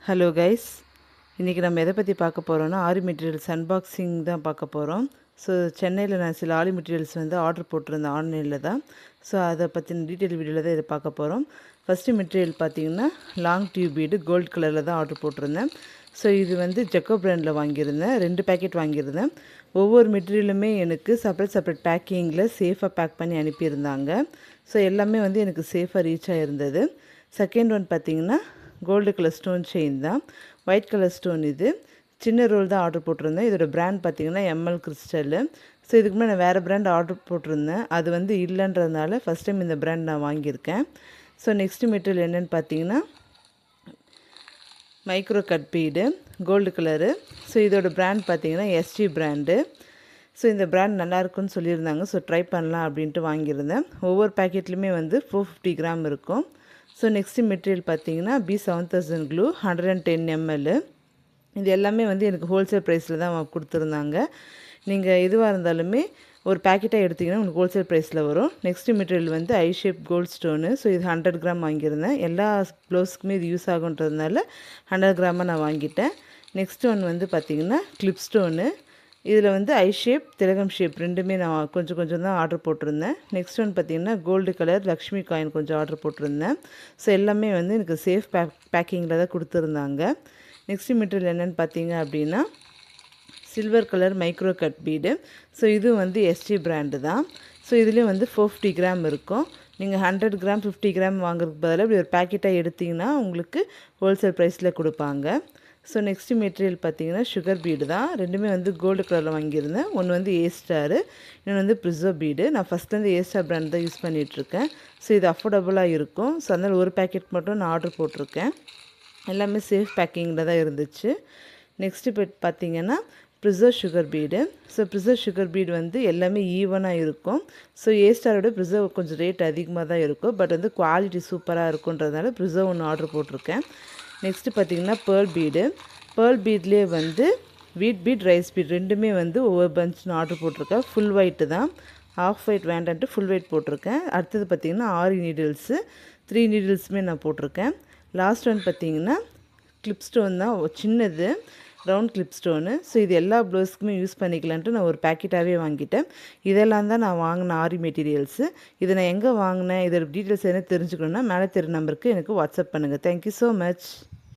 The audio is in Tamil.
ஹலோ கைஸ், இன்றைக்கி நம்ம எதை பற்றி பார்க்க போகிறோன்னா ஆரி மெட்டீரியல்ஸ் அன்பாக்சிங் தான் பார்க்க போகிறோம். ஸோ சென்னையில் நான் சில ஆரி மெட்டீரியல்ஸ் ஆர்டர் போட்டிருந்தேன் ஆன்லைனில் தான். ஸோ அதை பற்றின டீட்டெயில் வீடியோவில் தான் இதை பார்க்க போகிறோம். ஃபஸ்ட்டு மெட்டீரியல் பார்த்திங்கன்னா லாங் டியூப் பீடு கோல்டு கலரில் தான் ஆர்டர் போட்டிருந்தேன். ஸோ இது ஜெக்கோ பிராண்டில் வாங்கியிருந்தேன். 2 பேக்கெட் வாங்கியிருந்தேன். ஒவ்வொரு மெட்டீரியலுமே எனக்கு செப்பரேட் பேக்கிங்கில் சேஃபாக பேக் பண்ணி அனுப்பியிருந்தாங்க. ஸோ எல்லாமே எனக்கு சேஃபாக ரீச் ஆகிருந்தது. செகண்ட் ஒன் பார்த்திங்கன்னா கோல்டு கலர் ஸ்டோன் செயின் தான். White colour stone. இது சின்ன ரோல் தான் ஆர்டர் போட்டிருந்தேன். இதோட பிராண்ட் பார்த்திங்கன்னா எம்எல் கிறிஸ்டலு. ஸோ இதுக்கு முன்னாடி நான் வேறு பிராண்ட் ஆர்டர் போட்டிருந்தேன். அது இல்லைன்றதுனால ஃபஸ்ட் டைம் இந்த பிராண்ட் நான் வாங்கியிருக்கேன். ஸோ நெக்ஸ்ட் மெட்டீரியல் என்னென்னு பார்த்தீங்கன்னா micro cut bead gold colour. So இதோட பிராண்ட் பார்த்திங்கன்னா எஸ்டி பிராண்டு. ஸோ இந்த பிராண்ட் நல்லாயிருக்குன்னு சொல்லியிருந்தாங்க. ஸோ ட்ரை பண்ணலாம் அப்படின்ட்டு வாங்கியிருந்தேன். ஒவ்வொரு பேக்கெட்லேயுமே 450 கிராம் இருக்கும். ஸோ நெக்ஸ்ட்டு மெட்டீரியல் பார்த்தீங்கன்னா B7000 க்ளூ 110 ml. இது எல்லாமே எனக்கு ஹோல்சேல் ப்ரைஸில் தான் கொடுத்துருந்தாங்க. நீங்கள் எதுவாக இருந்தாலுமே ஒரு பேக்கெட்டாக எடுத்திங்கன்னா உங்களுக்கு ஹோல்சேல் ப்ரைஸில் வரும். நெக்ஸ்ட்டு மெட்டீரியல் ஐ ஷேப் கோல்டு ஸ்டோனு. ஸோ இது 100 கிராம் வாங்கியிருந்தேன். எல்லா ப்ளவுஸ்க்குமே இது யூஸ் ஆகுன்றதுனால 100 கிராமாக நான் வாங்கிட்டேன். நெக்ஸ்ட் ஒன் பார்த்திங்கன்னா கிளிப் ஸ்டோனு. இதில் ஐ ஷேப் திலகம் ஷேப் ரெண்டுமே நான் கொஞ்சம் தான் ஆர்டர் போட்டிருந்தேன். நெக்ஸ்ட் ஒன் பார்த்திங்கன்னா கோல்டு கலர் லக்ஷ்மி காயின் கொஞ்சம் ஆர்டர் போட்டிருந்தேன். ஸோ எல்லாமே எனக்கு சேஃப் பேக்கிங்கில் தான் கொடுத்துருந்தாங்க. நெக்ஸ்ட் மெட்டீரியல் என்னென்னு பார்த்தீங்க அப்படின்னா silver colour micro cut bead. So இது எஸ்டி பிராண்டு தான். ஸோ இதுலேயும் 450 கிராம் இருக்கும். நீங்கள் 100 கிராம் 50 கிராம் வாங்குறதுக்கு பதிலாக இப்படி ஒரு பேக்கெட்டாக எடுத்திங்கன்னா உங்களுக்கு ஹோல்சேல் ப்ரைஸில் கொடுப்பாங்க. ஸோ நெக்ஸ்ட்டு மெட்டீரியல் பார்த்திங்கன்னா சுகர் பீடு தான். ரெண்டுமே கோல்டு கலரில் வாங்கியிருந்தேன். ஒன்று ஏ ஸ்டாரு, இன்னொன்று ப்ரிசோ பீடு. நான் ஃபஸ்ட்லேருந்து ஏ ஸ்டார் பிராண்ட் தான் யூஸ் பண்ணிகிட்ருக்கேன். ஸோ இது அஃபோர்டபுளாக இருக்கும். ஸோ அதனால் ஒரு பேக்கெட் மட்டும் நான் ஆர்டர் போட்டிருக்கேன். எல்லாமே சேஃப் பேக்கிங்கில் தான் இருந்துச்சு. நெக்ஸ்ட்டு பார்த்திங்கன்னா ப்ரிசோ சுகர் பீடு. ஸோ ப்ரிசோ சுகர் பீடு எல்லாமே ஈவனாக இருக்கும். ஸோ ஏ ஸ்டாரோட ப்ரிசோ கொஞ்சம் ரேட் அதிகமாக தான் இருக்கும். பட் குவாலிட்டி சூப்பராக இருக்குன்றதுனால ப்ரிசோ ஒன்று ஆர்டர் போட்டிருக்கேன். நெக்ஸ்ட்டு பார்த்திங்கன்னா பேர்ல் பீடு. பேர்ல் பீட்லேயே வீட் பீட் ரைஸ் பீட் ரெண்டுமே ஒவ்வொரு பஞ்சுன்னு ஆர்டர் போட்டிருக்கேன். ஃபுல் ஒயிட்டு தான், ஆஃப் ஒயிட் வேண்டான்ட்டு ஃபுல் ஒயிட் போட்டிருக்கேன். அடுத்தது பார்த்திங்கன்னா 6 நீடில்ஸு 3 நீடில்ஸுமே நான் போட்டிருக்கேன். லாஸ்ட் ஒன் பார்த்திங்கன்னா கிளிப் ஸ்டோன் தான், சின்னது ரவுண்ட் கிளிப் ஸ்டோனு. ஸோ இது எல்லா ப்ளவுஸ்க்குமே யூஸ் பண்ணிக்கலான்ட்டு நான் ஒரு பேக்கெட்டாகவே வாங்கிட்டேன். இதெல்லாம் தான் நான் வாங்கின ஆரி மெட்டீரியல்ஸு. இதை நான் எங்கே வாங்கினேன், இதோட டீட்டெயில்ஸ் என்ன தெரிஞ்சுக்கணுன்னா மேலே தெரு நம்பருக்கு எனக்கு வாட்ஸ்அப் பண்ணுங்கள். Thank you so much.